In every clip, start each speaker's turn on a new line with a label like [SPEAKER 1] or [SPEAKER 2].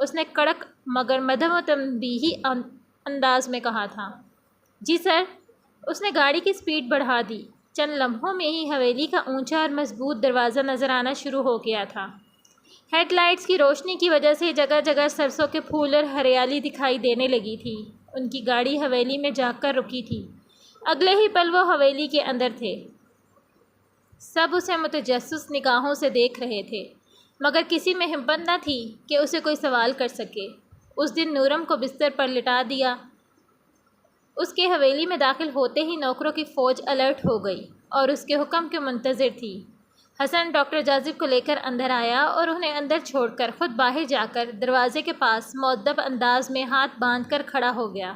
[SPEAKER 1] اس نے کڑک مگر مدھم و تنبیہی انداز میں کہا تھا۔ جی سر۔ اس نے گاڑی کی سپیڈ بڑھا دی۔ چند لمحوں میں ہی حویلی کا اونچا اور مضبوط دروازہ نظر آنا شروع ہو گیا تھا۔ ہیڈ لائٹس کی روشنی کی وجہ سے جگہ جگہ سرسوں کے پھول اور ہریالی دکھائی دینے لگی تھی۔ ان کی گاڑی حویلی میں جا کر رکی تھی۔ اگلے ہی پل وہ حویلی کے اندر تھے۔ سب اسے متجسس نگاہوں سے دیکھ رہے تھے، مگر کسی میں ہمت نہ تھی کہ اسے کوئی سوال کر سکے۔ اس دن نورم کو بستر پر لٹا دیا۔ اس کے حویلی میں داخل ہوتے ہی نوکروں کی فوج الرٹ ہو گئی اور اس کے حکم کے منتظر تھی۔ حسن ڈاکٹر جاذب کو لے کر اندر آیا اور انہیں اندر چھوڑ کر خود باہر جا کر دروازے کے پاس مؤدب انداز میں ہاتھ باندھ کر کھڑا ہو گیا۔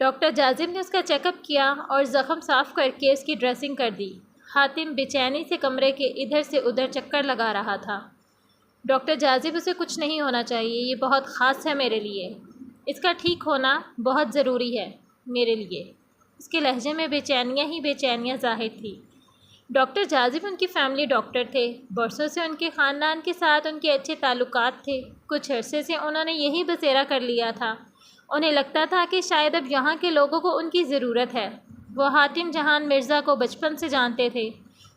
[SPEAKER 1] ڈاکٹر جاذب نے اس کا چیک اپ کیا اور زخم صاف کر کے اس کی ڈریسنگ کر دی۔ حاتم بے چینی سے کمرے کے ادھر سے ادھر چکر لگا رہا تھا۔ ڈاکٹر جاذب، اسے کچھ نہیں ہونا چاہیے، یہ بہت خاص ہے میرے لیے۔ اس کا ٹھیک ہونا بہت ضروری ہے میرے لیے۔ اس کے لہجے میں بے چینیاں ہی بے چینیاں ظاہر تھی۔ ڈاکٹر جاذب ان کی فیملی ڈاکٹر تھے۔ برسوں سے ان کے خاندان کے ساتھ ان کے اچھے تعلقات تھے۔ کچھ عرصے سے انہوں نے یہی بسیرا کر لیا تھا۔ انہیں لگتا تھا کہ شاید اب یہاں کے لوگوں کو ان کی ضرورت ہے۔ وہ حاتم جہان مرزا کو بچپن سے جانتے تھے۔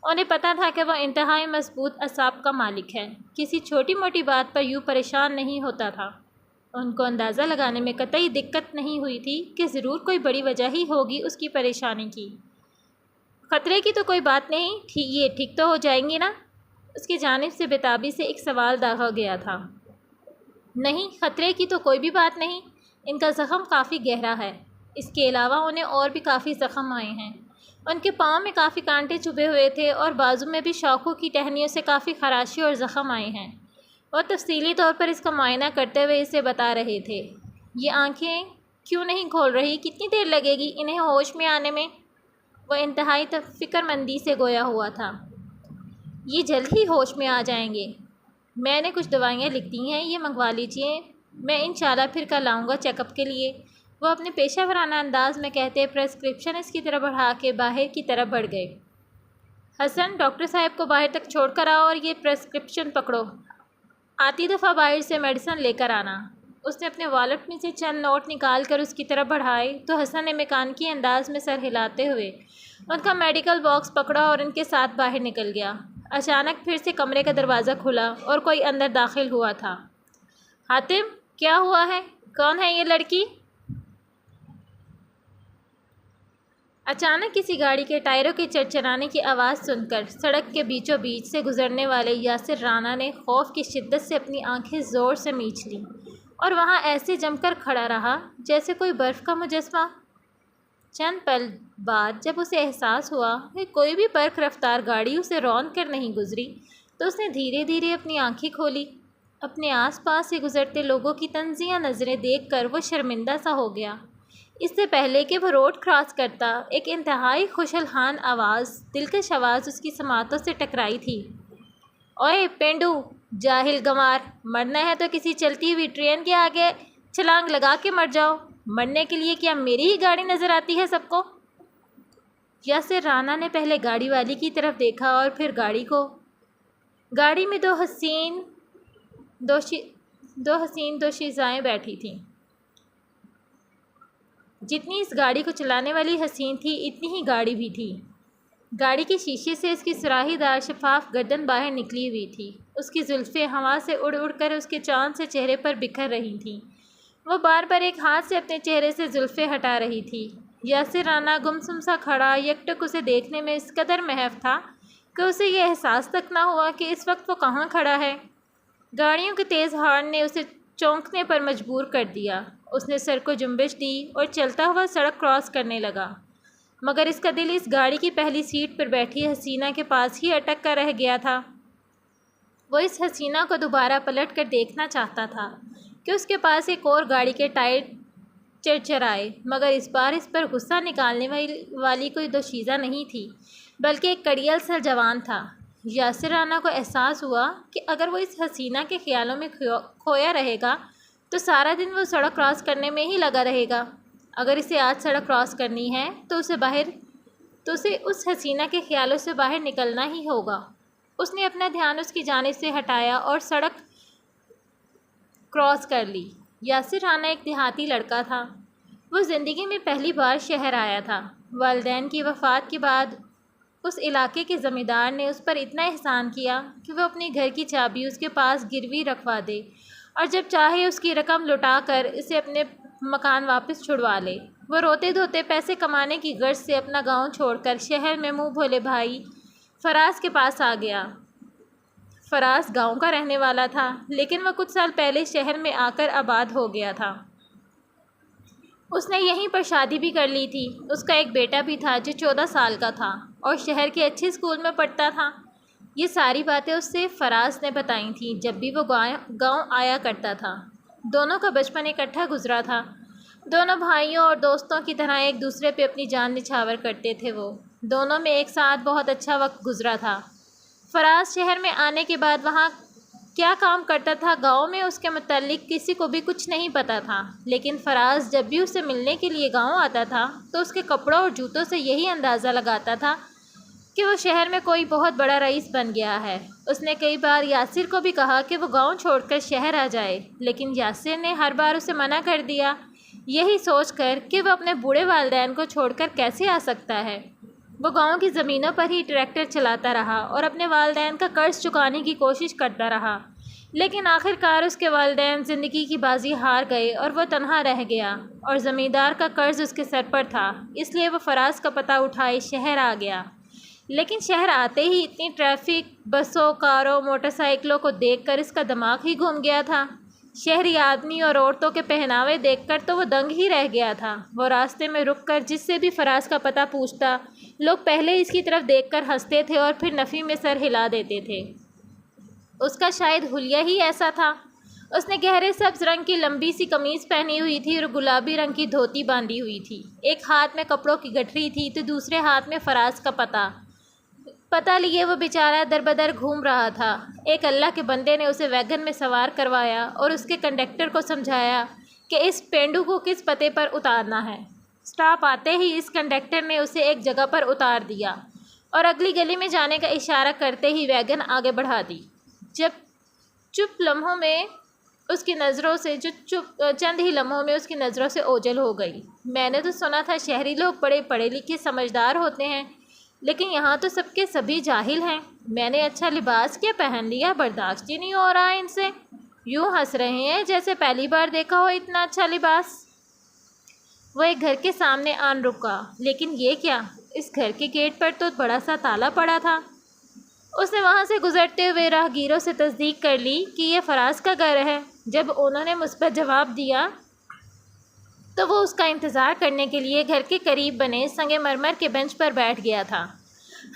[SPEAKER 1] انہیں پتہ تھا کہ وہ انتہائی مضبوط اعصاب کا مالک ہے، کسی چھوٹی موٹی بات پر یوں پریشان نہیں ہوتا تھا۔ ان کو اندازہ لگانے میں قطعی دقت نہیں ہوئی تھی کہ ضرور کوئی بڑی وجہ ہی ہوگی اس کی پریشانی کی۔ خطرے کی تو کوئی بات نہیں، یہ ٹھیک تو ہو جائیں گی نا؟ اس کی جانب سے بےتابی سے ایک سوال داغا گیا تھا۔ نہیں، خطرے کی تو کوئی بھی بات نہیں۔ ان کا زخم کافی گہرا ہے۔ اس کے علاوہ انہیں اور بھی کافی زخم آئے ہیں۔ ان کے پاؤں میں کافی کانٹے چبھے ہوئے تھے اور بازو میں بھی شاخوں کی ٹہنیوں سے کافی خراشی اور زخم آئے ہیں۔ وہ تفصیلی طور پر اس کا معائنہ کرتے ہوئے اسے بتا رہے تھے۔ یہ آنکھیں کیوں نہیں کھول رہی؟ کتنی دیر لگے گی انہیں ہوش میں آنے میں؟ وہ انتہائی فکر مندی سے گویا ہوا تھا۔ یہ جلد ہی ہوش میں آ جائیں گے۔ میں نے کچھ دوائیاں لکھ دی ہیں، یہ منگوا لیجئے، میں انشاءاللہ پھر کل آؤں گا چیک اپ کے لیے، وہ اپنے پیشہ ورانہ انداز میں کہتے پرسکرپشن اس کی طرف بڑھا کے باہر کی طرف بڑھ گئے۔ حسن، ڈاکٹر صاحب کو باہر تک چھوڑ کر آؤ اور یہ پرسکرپشن پکڑو۔ آتی دفعہ باہر سے میڈیسن لے کر آنا۔ اس نے اپنے والیٹ میں سے چند نوٹ نکال کر اس کی طرف بڑھائے تو حسن نے میکانیکی انداز میں سر ہلاتے ہوئے ان کا میڈیکل باکس پکڑا اور ان کے ساتھ باہر نکل گیا۔ اچانک پھر سے کمرے کا دروازہ کھلا اور کوئی اندر داخل ہوا تھا۔ حاتم، کیا ہوا ہے؟ کون ہے یہ لڑکی؟ اچانک کسی گاڑی کے ٹائروں کے چرچرانے کی آواز سن کر سڑک کے بیچوں بیچ سے گزرنے والے یاسر رانا نے خوف کی شدت سے اپنی آنکھیں زور سے میچ لیں اور وہاں ایسے جم کر کھڑا رہا جیسے کوئی برف کا مجسمہ۔ چند پل بعد جب اسے احساس ہوا کہ کوئی بھی برق رفتار گاڑی اسے رون کر نہیں گزری تو اس نے دھیرے دھیرے اپنی آنکھیں کھولی۔ اپنے آس پاس سے گزرتے لوگوں کی طنزیہ نظریں دیکھ کر وہ شرمندہ سا ہو گیا۔ اس سے پہلے کہ وہ روڈ کراس کرتا، ایک انتہائی خوشالحان آواز، دلکش آواز اس کی سماعتوں سے ٹکرائی تھی۔ اوئے پینڈو، جاہل گنوار، مرنا ہے تو کسی چلتی ہوئی ٹرین کے آگے چھلانگ لگا کے مر جاؤ، مرنے کے لیے کیا میری ہی گاڑی نظر آتی ہے سب کو؟ یاسر رانا نے پہلے گاڑی والی کی طرف دیکھا اور پھر گاڑی کو۔ گاڑی میں دو حسین دوشیزائیں بیٹھی تھیں۔ جتنی اس گاڑی کو چلانے والی حسین تھی اتنی ہی گاڑی بھی تھی۔ گاڑی کے شیشے سے اس کی سراہی دار شفاف گردن باہر نکلی ہوئی تھی۔ اس کی زلفیں ہوا سے اڑ اڑ کر اس کے چاند سے چہرے پر بکھر رہی تھیں۔ وہ بار بار ایک ہاتھ سے اپنے چہرے سے زلفیں ہٹا رہی تھی۔ یاسر رانا گمسم سا کھڑا یکٹک اسے دیکھنے میں اس قدر محو تھا کہ اسے یہ احساس تک نہ ہوا کہ اس وقت وہ کہاں کھڑا ہے۔ گاڑیوں کے تیز ہارن نے اسے چونکنے پر مجبور کر دیا۔ اس نے سر کو جنبش دی اور چلتا ہوا سڑک کراس کرنے لگا، مگر اس کا دل اس گاڑی کی پہلی سیٹ پر بیٹھی حسینہ کے پاس ہی اٹک کر رہ گیا تھا۔ وہ اس حسینہ کو دوبارہ پلٹ کر دیکھنا چاہتا تھا کہ اس کے پاس ایک اور گاڑی کے ٹائر چرچرائے، مگر اس بار اس پر غصہ نکالنے والی کوئی دوشیزہ نہیں تھی بلکہ ایک کڑیل سا جوان تھا۔ یاسر رانا کو احساس ہوا کہ اگر وہ اس حسینہ کے خیالوں میں کھویا رہے گا تو سارا دن وہ سڑک کراس کرنے میں ہی لگا رہے گا۔ اگر اسے آج سڑک کراس کرنی ہے تو اسے اس حسینہ کے خیالوں سے باہر نکلنا ہی ہوگا۔ اس نے اپنا دھیان اس کی جانب سے ہٹایا اور سڑک کراس کر لی۔ یاسر رانا ایک دیہاتی لڑکا تھا۔ وہ زندگی میں پہلی بار شہر آیا تھا۔ والدین کی وفات کے بعد اس علاقے کے زمیندار نے اس پر اتنا احسان کیا کہ وہ اپنے گھر کی چابی اس کے پاس گروی رکھوا دے اور جب چاہے اس کی رقم لوٹا کر اسے اپنے مکان واپس چھڑوا لے۔ وہ روتے دھوتے پیسے کمانے کی غرض سے اپنا گاؤں چھوڑ کر شہر میں منہ بھولے بھائی فراز کے پاس آ گیا۔ فراز گاؤں کا رہنے والا تھا، لیکن وہ کچھ سال پہلے شہر میں آ کر آباد ہو گیا تھا۔ اس نے یہیں پر شادی بھی کر لی تھی۔ اس کا ایک بیٹا بھی تھا جو 14 سال کا تھا اور شہر کے اچھے اسکول میں پڑھتا تھا۔ یہ ساری باتیں اس سے فراز نے بتائی تھیں جب بھی وہ گاؤں آیا کرتا تھا۔ دونوں کا بچپن اکٹھا گزرا تھا۔ دونوں بھائیوں اور دوستوں کی طرح ایک دوسرے پہ اپنی جان نچھاور کرتے تھے۔ وہ دونوں میں ایک ساتھ بہت اچھا وقت گزرا تھا۔ فراز شہر میں آنے کے بعد وہاں کیا کام کرتا تھا، گاؤں میں اس کے متعلق کسی کو بھی کچھ نہیں پتہ تھا، لیکن فراز جب بھی اسے ملنے کے لیے گاؤں آتا تھا تو اس کے کپڑوں اور جوتوں سے یہی اندازہ لگاتا تھا کہ وہ شہر میں کوئی بہت بڑا رئیس بن گیا ہے۔ اس نے کئی بار یاسر کو بھی کہا کہ وہ گاؤں چھوڑ کر شہر آ جائے، لیکن یاسر نے ہر بار اسے منع کر دیا، یہی سوچ کر کہ وہ اپنے بوڑھے والدین کو چھوڑ کر کیسے آ سکتا ہے۔ وہ گاؤں کی زمینوں پر ہی ٹریکٹر چلاتا رہا اور اپنے والدین کا قرض چکانے کی کوشش کرتا رہا، لیکن آخر کار اس کے والدین زندگی کی بازی ہار گئے اور وہ تنہا رہ گیا اور زمیندار کا قرض اس کے سر پر تھا، اس لیے وہ فراز کا پتہ اٹھائے شہر آ گیا۔ لیکن شہر آتے ہی اتنی ٹریفک، بسوں، کاروں، موٹر سائیکلوں کو دیکھ کر اس کا دماغ ہی گھوم گیا تھا۔ شہری آدمی اور عورتوں کے پہناوے دیکھ کر تو وہ دنگ ہی رہ گیا تھا۔ وہ راستے میں رک کر جس سے بھی فراز کا پتہ پوچھتا، لوگ پہلے اس کی طرف دیکھ کر ہنستے تھے اور پھر نفی میں سر ہلا دیتے تھے۔ اس کا شاید حلیہ ہی ایسا تھا۔ اس نے گہرے سبز رنگ کی لمبی سی قمیض پہنی ہوئی تھی اور گلابی رنگ کی دھوتی باندھی ہوئی تھی۔ ایک ہاتھ میں کپڑوں کی گٹھری تھی تو دوسرے ہاتھ میں فراز کا پتہ لیے وہ بیچارہ در بدر گھوم رہا تھا۔ ایک اللہ کے بندے نے اسے ویگن میں سوار کروایا اور اس کے کنڈکٹر کو سمجھایا کہ اس پینڈو کو کس پتے پر اتارنا ہے۔ سٹاپ آتے ہی اس کنڈکٹر نے اسے ایک جگہ پر اتار دیا اور اگلی گلی میں جانے کا اشارہ کرتے ہی ویگن آگے بڑھا دی۔ چند ہی لمحوں میں اس کی نظروں سے اوجھل ہو گئی۔ میں نے تو سنا تھا شہری لوگ بڑے پڑھے لکھے سمجھدار ہوتے ہیں، لیکن یہاں تو سب کے سبھی جاہل ہیں۔ میں نے اچھا لباس کیا پہن لیا، برداشت ہی نہیں ہو رہا ہے ان سے۔ یوں ہنس رہے ہیں جیسے پہلی بار دیکھا ہو اتنا اچھا لباس۔ وہ ایک گھر کے سامنے آن رکا، لیکن یہ کیا، اس گھر کے گیٹ پر تو بڑا سا تالا پڑا تھا۔ اس نے وہاں سے گزرتے ہوئے راہگیروں سے تصدیق کر لی کہ یہ فراز کا گھر ہے۔ جب انہوں نے مثبت جواب دیا تو وہ اس کا انتظار کرنے کے لیے گھر کے قریب بنے سنگ مرمر کے بینچ پر بیٹھ گیا تھا۔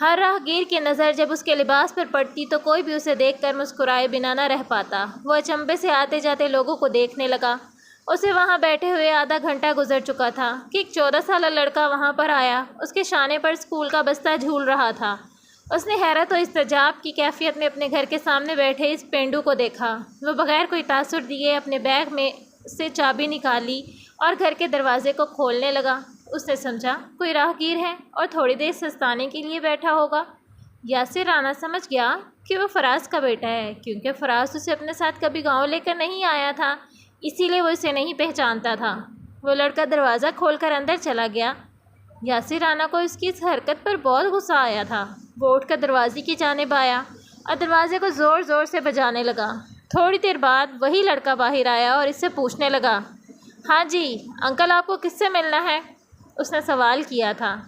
[SPEAKER 1] ہر راہگیر کی نظر جب اس کے لباس پر پڑتی تو کوئی بھی اسے دیکھ کر مسکرائے بنا نہ رہ پاتا۔ وہ اچنبھے سے آتے جاتے لوگوں کو دیکھنے لگا۔ اسے وہاں بیٹھے ہوئے آدھا گھنٹہ گزر چکا تھا کہ ایک 14 سالہ لڑکا وہاں پر آیا۔ اس کے شانے پر اسکول کا بستہ جھول رہا تھا۔ اس نے حیرت و استعجاب کی کیفیت میں اپنے گھر کے سامنے بیٹھے اس پینڈو کو دیکھا۔ وہ بغیر کوئی تاثر دیے اپنے بیگ میں سے چابی نکالی اور گھر کے دروازے کو کھولنے لگا۔ اس نے سمجھا کوئی راہگیر ہے اور تھوڑی دیر سستانے کے لیے بیٹھا ہوگا۔ یاسر رانا سمجھ گیا کہ وہ فراز کا بیٹا ہے، کیونکہ فراز اسے اپنے ساتھ کبھی گاؤں لے کر نہیں آیا تھا، اسی لیے وہ اسے نہیں پہچانتا تھا۔ وہ لڑکا دروازہ کھول کر اندر چلا گیا۔ یاسر رانا کو اس کی اس حرکت پر بہت غصہ آیا تھا۔ وہ اٹھ کر دروازے کی جانب آیا اور دروازے کو زور زور سے بجانے لگا۔ تھوڑی دیر بعد وہی لڑکا باہر آیا اور اس سے پوچھنے لگا، ہاں جی انکل، آپ کو کس سے ملنا ہے؟ اس نے سوال کیا تھا۔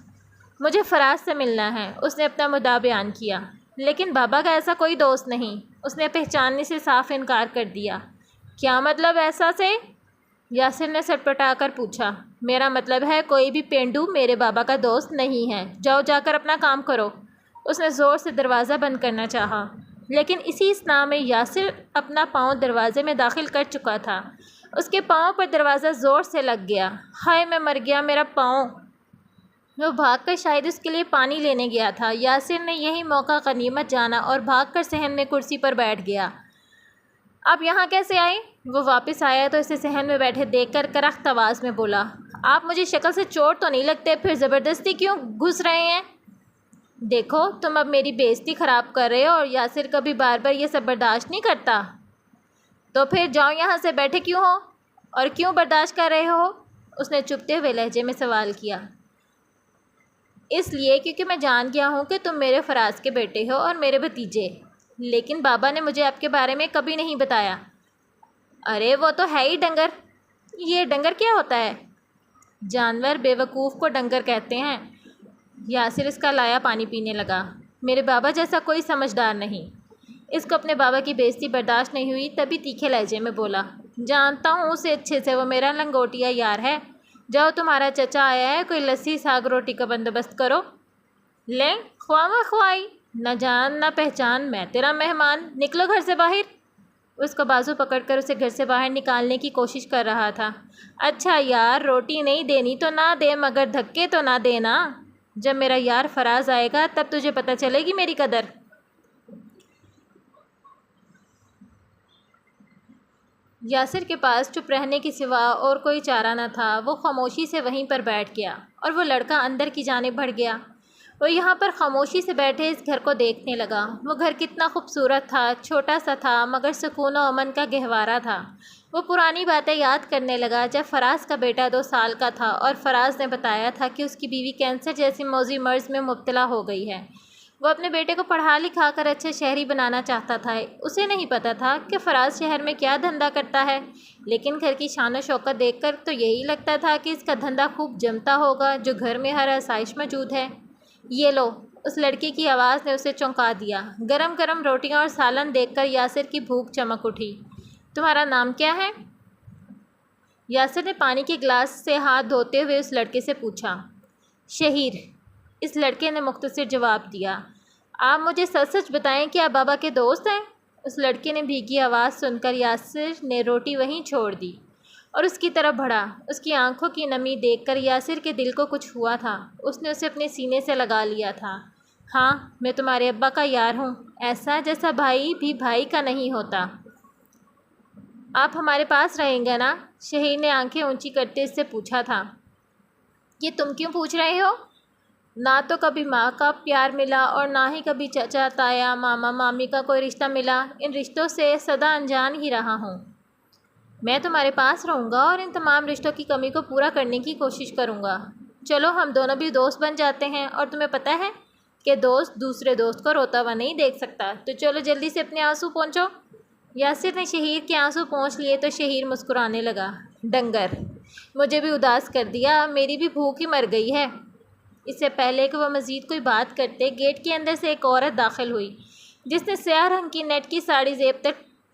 [SPEAKER 1] مجھے فراز سے ملنا ہے، اس نے اپنا مدعا بیان کیا۔ لیکن بابا کا ایسا کوئی دوست نہیں، اس نے پہچاننے سے صاف انکار کر دیا۔ کیا مطلب ایسا سے؟ یاسر نے سٹپٹا کر پوچھا۔ میرا مطلب ہے کوئی بھی پینڈو میرے بابا کا دوست نہیں ہے، جاؤ جا کر اپنا کام کرو۔ اس نے زور سے دروازہ بند کرنا چاہا، لیکن اسی اثناء میں یاسر اپنا پاؤں دروازے میں داخل کر چکا تھا۔ اس کے پاؤں پر دروازہ زور سے لگ گیا۔ ہائے میں مر گیا، میرا پاؤں! وہ بھاگ کر شاید اس کے لیے پانی لینے گیا تھا۔ یاسر نے یہی موقع غنیمت جانا اور بھاگ کر صحن میں کرسی پر بیٹھ گیا۔ آپ یہاں کیسے آئے؟ وہ واپس آیا تو اسے صحن میں بیٹھے دیکھ کر کرخت آواز میں بولا، آپ مجھے شکل سے چوٹ تو نہیں لگتے، پھر زبردستی کیوں گھس رہے ہیں؟ دیکھو تم اب میری بے عزتی خراب کر رہے ہو اور یاسر کبھی بار بار یہ سب برداشت نہیں کرتا۔ تو پھر جاؤ یہاں سے، بیٹھے کیوں ہو اور کیوں برداشت کر رہے ہو؟ اس نے چپتے ہوئے لہجے میں سوال کیا۔ اس لیے کیونکہ میں جان گیا ہوں کہ تم میرے فراز کے بیٹے ہو اور میرے بھتیجے، لیکن بابا نے مجھے آپ کے بارے میں کبھی نہیں بتایا۔ ارے وہ تو ہے ہی ڈنگر۔ یہ ڈنگر کیا ہوتا ہے؟ جانور بے وقوف کو ڈنگر کہتے ہیں۔ یاسر اس کا لایا پانی پینے لگا۔ میرے بابا جیسا کوئی سمجھدار نہیں۔ اس کو اپنے بابا کی بےعزتی برداشت نہیں ہوئی، تبھی تیکھے لہجے میں بولا، جانتا ہوں اسے اچھے سے، وہ میرا لنگوٹیا یار ہے۔ جاؤ تمہارا چچا آیا ہے، کوئی لسی ساگ روٹی کا بندوبست کرو۔ لیں خواہ خواہی، نہ جان نہ پہچان، میں تیرا مہمان، نکلو گھر سے باہر۔ اس کو بازو پکڑ کر اسے گھر سے باہر نکالنے کی کوشش کر رہا تھا۔ اچھا یار، روٹی نہیں دینی تو نہ دے، مگر دھکے تو نہ دینا۔ جب میرا یار فراز آئے گا تب تجھے پتہ چلے گی میری قدر۔ یاسر کے پاس چپ رہنے کے سوا اور کوئی چارہ نہ تھا۔ وہ خاموشی سے وہیں پر بیٹھ گیا اور وہ لڑکا اندر کی جانب بڑھ گیا۔ وہ یہاں پر خاموشی سے بیٹھے اس گھر کو دیکھنے لگا۔ وہ گھر کتنا خوبصورت تھا، چھوٹا سا تھا مگر سکون و امن کا گہوارہ تھا۔ وہ پرانی باتیں یاد کرنے لگا جب فراز کا بیٹا 2 سال کا تھا اور فراز نے بتایا تھا کہ اس کی بیوی کینسر جیسی موذی مرض میں مبتلا ہو گئی ہے۔ وہ اپنے بیٹے کو پڑھا لکھا کر اچھے شہری بنانا چاہتا تھا۔ اسے نہیں پتا تھا کہ فراز شہر میں کیا دھندا کرتا ہے، لیکن گھر کی شان و شوکت دیکھ کر تو یہی لگتا تھا کہ اس کا دھندا خوب جمتا ہوگا، جو گھر میں ہر آسائش موجود ہے۔ یہ لو، اس لڑکے کی آواز نے اسے چونکا دیا۔ گرم گرم روٹیاں اور سالن دیکھ کر یاسر کی بھوک چمک اٹھی۔ تمہارا نام کیا ہے؟ یاسر نے پانی کے گلاس سے ہاتھ دھوتے ہوئے اس لڑکے سے پوچھا۔ شہیر، اس لڑکے نے مختصر جواب دیا۔ آپ مجھے سچ سچ بتائیں کہ آپ بابا کے دوست ہیں؟ اس لڑکے نے بھیگی آواز سن کر یاسر نے روٹی وہیں چھوڑ دی اور اس کی طرف بڑھا۔ اس کی آنکھوں کی نمی دیکھ کر یاسر کے دل کو کچھ ہوا تھا۔ اس نے اسے اپنے سینے سے لگا لیا تھا۔ ہاں، میں تمہارے ابا کا یار ہوں، ایسا جیسا بھائی بھی بھائی کا نہیں ہوتا۔ آپ ہمارے پاس رہیں گے نا؟ شہیر نے آنکھیں اونچی کرتے اس سے پوچھا تھا۔ یہ تم کیوں پوچھ رہے ہو؟ نہ تو کبھی ماں کا پیار ملا اور نہ ہی کبھی چچا تایا ماما مامی کا کوئی رشتہ ملا۔ ان رشتوں سے سدا انجان ہی رہا ہوں۔ میں تمہارے پاس رہوں گا اور ان تمام رشتوں کی کمی کو پورا کرنے کی کوشش کروں گا۔ چلو ہم دونوں بھی دوست بن جاتے ہیں، اور تمہیں پتہ ہے کہ دوست دوسرے دوست کو روتا ہوا نہیں دیکھ سکتا۔ تو چلو جلدی سے اپنے آنسو پونچھو۔ یاسر نے شہیر کے آنسو پونچھ لیے تو شہیر مسکرانے لگا۔ ڈنگر، مجھے بھی اداس کر دیا، میری بھی بھوک ہی مر گئی ہے۔ اس سے پہلے کہ وہ مزید کوئی بات کرتے، گیٹ کے اندر سے ایک عورت داخل ہوئی جس نے سیاہ رنگ کی نیٹ کی ساڑی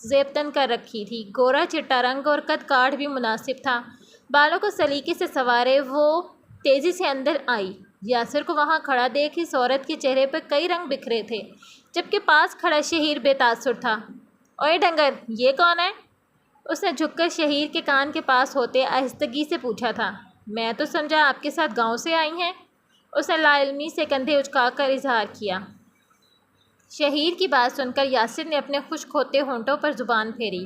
[SPEAKER 1] زیب تن کر رکھی تھی۔ گورا چٹا رنگ اور قد کاٹ بھی مناسب تھا۔ بالوں کو سلیقے سے سنوارے وہ تیزی سے اندر آئی۔ یاسر کو وہاں کھڑا دیکھ اس عورت کے چہرے پر کئی رنگ بکھرے تھے، جبکہ پاس کھڑا شہیر بے تاثر تھا۔ اوئے ڈنگر، یہ کون ہے؟ اس نے جھک کر شہیر کے کان کے پاس ہوتے آہستگی سے پوچھا تھا۔ میں تو سمجھا آپ کے ساتھ گاؤں سے آئی ہیں۔ اس نے لا علمی سے کندھے اچکا کر اظہار کیا۔ شہیر کی بات سن کر یاسر نے اپنے خشک ہوتے ہونٹوں پر زبان پھیری۔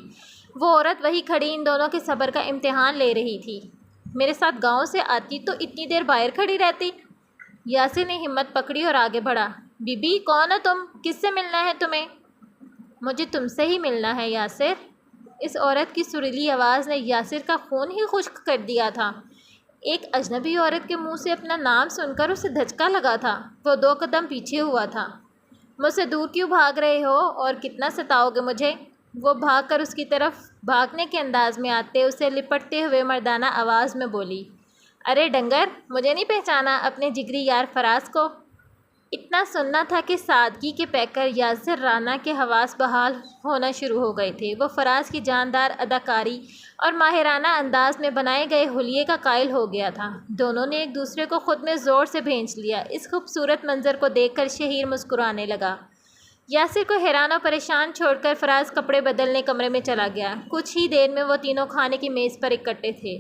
[SPEAKER 1] وہ عورت وہی کھڑی ان دونوں کے صبر کا امتحان لے رہی تھی۔ میرے ساتھ گاؤں سے آتی تو اتنی دیر باہر کھڑی رہتی۔ یاسر نے ہمت پکڑی اور آگے بڑھا۔ بی بی، کون ہو تم؟ کس سے ملنا ہے تمہیں؟ مجھے تم سے ہی ملنا ہے یاسر۔ اس عورت کی سریلی آواز نے یاسر کا خون ہی خشک کر دیا تھا۔ ایک اجنبی عورت کے منہ سے اپنا نام سن کر اسے دھچکا لگا تھا۔ وہ 2 قدم پیچھے ہوا تھا۔ مجھ سے دور کیوں بھاگ رہے ہو اور کتنا ستاؤ گے مجھے؟ وہ بھاگ کر اس کی طرف بھاگنے کے انداز میں آتے اسے لپٹتے ہوئے مردانہ آواز میں بولی۔ ارے ڈنگر، مجھے نہیں پہچانا اپنے جگری یار فراز کو؟ اتنا سننا تھا کہ سادگی کے پیکر یاسر رانا کے حواس بحال ہونا شروع ہو گئے تھے۔ وہ فراز کی جاندار اداکاری اور ماہرانہ انداز میں بنائے گئے حلیے کا قائل ہو گیا تھا۔ دونوں نے ایک دوسرے کو خود میں زور سے بھینچ لیا۔ اس خوبصورت منظر کو دیکھ کر شہیر مسکرانے لگا۔ یاسر کو حیران و پریشان چھوڑ کر فراز کپڑے بدلنے کمرے میں چلا گیا۔ کچھ ہی دیر میں وہ تینوں کھانے کی میز پر اکٹھے تھے۔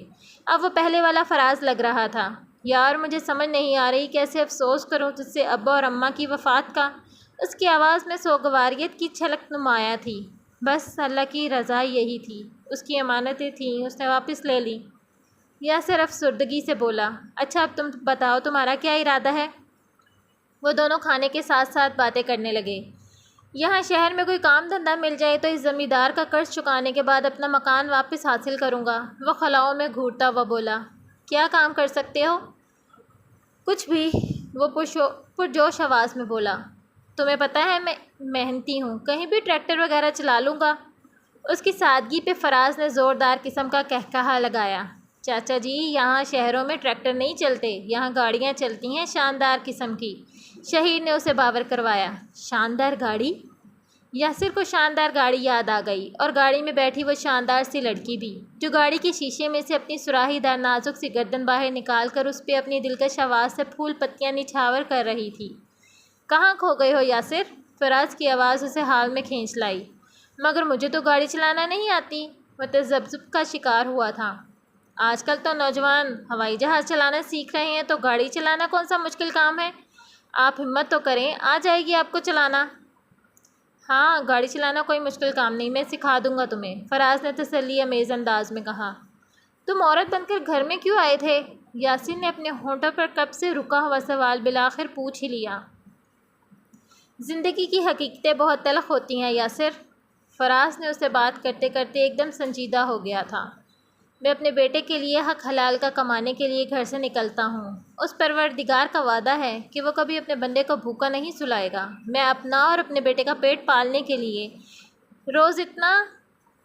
[SPEAKER 1] اب وہ پہلے والا فراز لگ رہا تھا۔ یار، مجھے سمجھ نہیں آ رہی کیسے افسوس کروں تجھ سے ابا اور اماں کی وفات کا۔ اس کی آواز میں سوگواریت کی چھلک نمایاں تھی۔ بس اللہ کی رضا یہی تھی، اس کی امانتیں تھیں، اس نے واپس لے لی۔ یاسر افسردگی سے بولا۔ اچھا اب تم بتاؤ تمہارا کیا ارادہ ہے؟ وہ دونوں کھانے کے ساتھ ساتھ باتیں کرنے لگے۔ یہاں شہر میں کوئی کام دھندا مل جائے تو اس زمیندار کا قرض چکانے کے بعد اپنا مکان واپس حاصل کروں گا۔ وہ خلاؤں میں گھورتا ہوا بولا۔ کیا کام کر سکتے ہو؟ کچھ بھی، وہ پرجوش آواز میں بولا۔ تمہیں پتہ ہے میں محنتی ہوں، کہیں بھی ٹریکٹر وغیرہ چلا لوں گا۔ اس کی سادگی پہ فراز نے زوردار قسم کا قہقہا لگایا۔ چاچا جی، یہاں شہروں میں ٹریکٹر نہیں چلتے، یہاں گاڑیاں چلتی ہیں شاندار قسم کی۔ شہیر نے اسے باور کروایا۔ شاندار گاڑی؟ یاسر کو شاندار گاڑی یاد آ گئی، اور گاڑی میں بیٹھی وہ شاندار سی لڑکی بھی، جو گاڑی کے شیشے میں سے اپنی سراہی دار نازک سی گردن باہر نکال کر اس پہ اپنی دلکش آواز سے پھول پتیاں نچھاور کر رہی تھی۔ کہاں کھو گئے ہو یاسر؟ فراز کی آواز اسے حال میں کھینچ لائی۔ مگر مجھے تو گاڑی چلانا نہیں آتی، وہ تذبذب کا شکار ہوا تھا۔ آج کل تو نوجوان ہوائی جہاز چلانا سیکھ رہے ہیں، تو گاڑی چلانا کون سا مشکل کام ہے؟ آپ ہمت تو کریں، آ جائے گی آپ کو چلانا۔ ہاں، گاڑی چلانا کوئی مشکل کام نہیں، میں سکھا دوں گا تمہیں، فراز نے تسلی امیز انداز میں کہا۔ تم عورت بن کر گھر میں کیوں آئے تھے؟ یاسر نے اپنے ہونٹوں پر کب سے رکا ہوا سوال بالآخر پوچھ ہی لیا۔ زندگی کی حقیقتیں بہت تلخ ہوتی ہیں یاسر، فراز نے اسے بات کرتے کرتے ایک دم سنجیدہ ہو گیا تھا۔ میں اپنے بیٹے کے لیے حق حلال کا کمانے کے لیے گھر سے نکلتا ہوں۔ اس پروردگار کا وعدہ ہے کہ وہ کبھی اپنے بندے کو بھوکا نہیں سلائے گا۔ میں اپنا اور اپنے بیٹے کا پیٹ پالنے کے لیے روز اتنا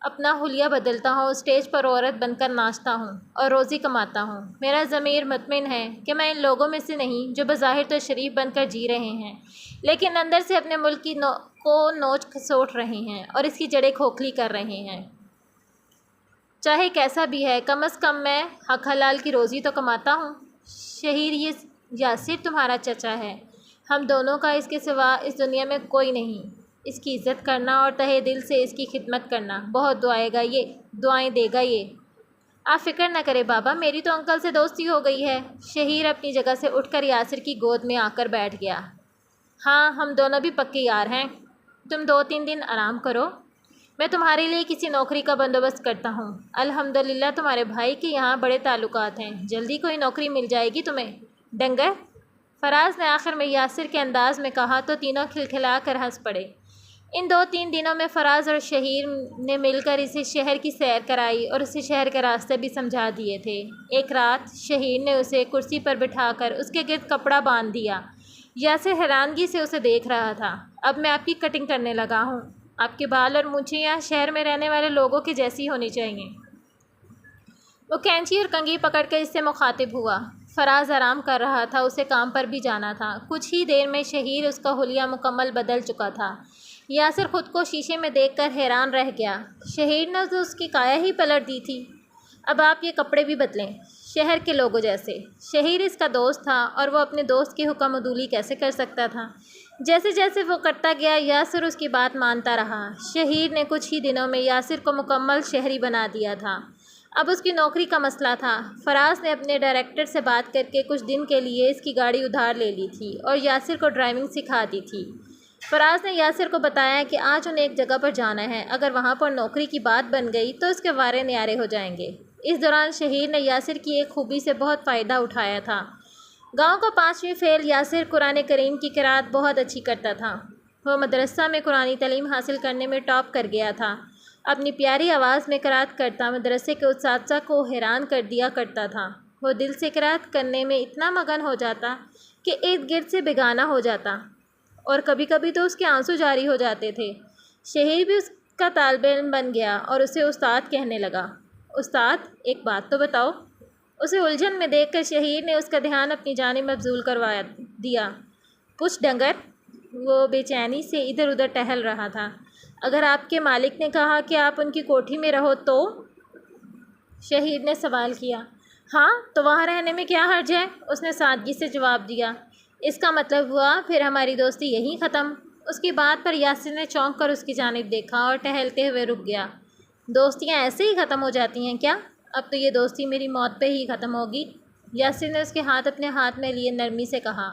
[SPEAKER 1] اپنا حلیہ بدلتا ہوں، اسٹیج پر عورت بن کر ناچتا ہوں اور روزی کماتا ہوں۔ میرا ضمیر مطمئن ہے کہ میں ان لوگوں میں سے نہیں جو بظاہر تو شریف بن کر جی رہے ہیں، لیکن اندر سے اپنے ملک کو نوچ کھسوٹ رہے ہیں اور اس کی جڑیں کھوکھلی کر رہے ہیں۔ چاہے کیسا بھی ہے، کم از کم میں حق حلال کی روزی تو کماتا ہوں۔ شہیر، یہ یاسر تمہارا چچا ہے، ہم دونوں کا اس کے سوا اس دنیا میں کوئی نہیں۔ اس کی عزت کرنا اور تہہ دل سے اس کی خدمت کرنا، بہت دعائیں دے گا یہ۔ آپ فکر نہ کریں بابا، میری تو انکل سے دوستی ہو گئی ہے۔ شہیر اپنی جگہ سے اٹھ کر یاسر کی گود میں آ کر بیٹھ گیا۔ ہاں، ہم دونوں بھی پکے یار ہیں، تم 2-3 دن آرام کرو، میں تمہارے لیے کسی نوکری کا بندوبست کرتا ہوں۔ الحمدللہ تمہارے بھائی کے یہاں بڑے تعلقات ہیں، جلدی کوئی نوکری مل جائے گی تمہیں، ڈنگر، فراز نے آخر میں یاسر کے انداز میں کہا تو تینوں کھلکھلا کر ہنس پڑے۔ ان 2-3 دنوں میں فراز اور شہیر نے مل کر اسے شہر کی سیر کرائی اور اسے شہر کے راستے بھی سمجھا دیے تھے۔ ایک رات شہیر نے اسے کرسی پر بٹھا کر اس کے گرد کپڑا باندھ دیا۔ یاسر حیرانگی سے اسے دیکھ رہا تھا۔ اب میں آپ کی کٹنگ کرنے لگا ہوں، آپ کے بال اور مونچھیں یہاں شہر میں رہنے والے لوگوں کی جیسی ہونی چاہیے۔ وہ کینچی اور کنگھی پکڑ کر اس سے مخاطب ہوا۔ فراز آرام کر رہا تھا، اسے کام پر بھی جانا تھا۔ کچھ ہی دیر میں شہیر اس کا حلیہ مکمل بدل چکا تھا۔ یاسر خود کو شیشے میں دیکھ کر حیران رہ گیا۔ شہیر نے تو اس کی کایا ہی پلٹ دی تھی۔ اب آپ یہ کپڑے بھی بدلیں، شہر کے لوگوں جیسے۔ شہیر اس کا دوست تھا اور وہ اپنے دوست کی حکم عدولی کیسے کر سکتا تھا؟ جیسے جیسے وہ کرتا گیا یاسر اس کی بات مانتا رہا۔ شہیر نے کچھ ہی دنوں میں یاسر کو مکمل شہری بنا دیا تھا۔ اب اس کی نوکری کا مسئلہ تھا۔ فراز نے اپنے ڈائریکٹر سے بات کر کے کچھ دن کے لیے اس کی گاڑی ادھار لے لی تھی اور یاسر کو ڈرائیونگ سکھا دی تھی۔ فراز نے یاسر کو بتایا کہ آج انہیں ایک جگہ پر جانا ہے، اگر وہاں پر نوکری کی بات بن گئی تو اس کے وارے نیارے ہو جائیں گے۔ اس دوران شہیر نے یاسر کی ایک خوبی سے بہت فائدہ اٹھایا تھا۔ گاؤں کا 5ویں فیل یاسر قرآن کریم کی قرأت بہت اچھی کرتا تھا۔ وہ مدرسہ میں قرآنی تعلیم حاصل کرنے میں ٹاپ کر گیا تھا۔ اپنی پیاری آواز میں قرأت کرتا مدرسے کے اساتذہ کو حیران کر دیا کرتا تھا۔ وہ دل سے قرأت کرنے میں اتنا مگن ہو جاتا کہ ارد گرد سے بیگانہ ہو جاتا، اور کبھی کبھی تو اس کے آنسو جاری ہو جاتے تھے۔ شہیر بھی اس کا طالب علم بن گیا اور اسے استاد کہنے لگا۔ استاد، ایک بات تو بتاؤ۔ اسے الجھن میں دیکھ کر شہیر نے اس کا دھیان اپنی جانب مبذول کروا دیا۔ پوچھ ڈنگر، وہ بے چینی سے ادھر ادھر ٹہل رہا تھا۔ اگر آپ کے مالک نے کہا کہ آپ ان کی کوٹھی میں رہو تو؟ شہیر نے سوال کیا۔ ہاں، تو وہاں رہنے میں کیا حرج ہے؟ اس نے سادگی سے جواب دیا۔ اس کا مطلب ہوا پھر ہماری دوستی یہیں ختم؟ اس کی بات پر یاسر نے چونک کر اس کی جانب دیکھا اور ٹہلتے ہوئے رک گیا۔ دوستیاں ایسے ہی ختم ہو جاتی ہیں کیا؟ اب تو یہ دوستی میری موت پہ ہی ختم ہوگی، یاسر نے اس کے ہاتھ اپنے ہاتھ میں لیے نرمی سے کہا۔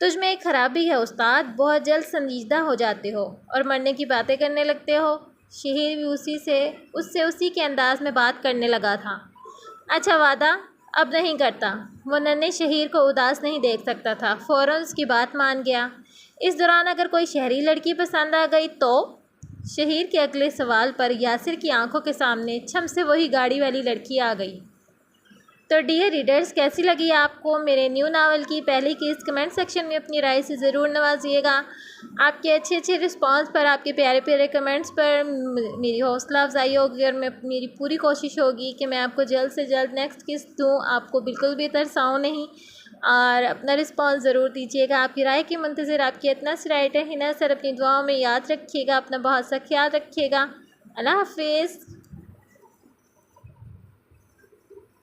[SPEAKER 1] تجھ میں ایک خرابی ہے استاد، بہت جلد سنجیدہ ہو جاتے ہو اور مرنے کی باتیں کرنے لگتے ہو۔ شہیر بھی اسی کے انداز میں بات کرنے لگا تھا۔ اچھا وعدہ، اب نہیں کرتا۔ وہ ننھے شہیر کو اداس نہیں دیکھ سکتا تھا، فوراً اس کی بات مان گیا۔ اس دوران اگر کوئی شہری لڑکی پسند آ گئی تو؟ شہیر کے اگلے سوال پر یاسر کی آنکھوں کے سامنے چھم سے وہی گاڑی والی لڑکی آ گئی۔ تو ڈیئر ریڈرز، کیسی لگی آپ کو میرے نیو ناول کی پہلی کیس؟ کمنٹ سیکشن میں اپنی رائے سے ضرور نوازیے گا۔ آپ کے اچھے رسپانس پر، آپ کے پیارے کمنٹس پر میری حوصلہ افزائی ہوگی، اور میری پوری کوشش ہوگی کہ میں آپ کو جلد سے جلد نیکسٹ کیس دوں، آپ کو بالکل بھی ترساؤں نہیں، اور اپنا رسپانس ضرور دیجیے گا۔ آپ کی رائے کی منتظر، آپ کی اتنا سی رائٹ ہے ہنا سر، اپنی دعاؤں میں یاد رکھیے گا، اپنا بہت سا خیال رکھیے گا۔ اللہ حافظ۔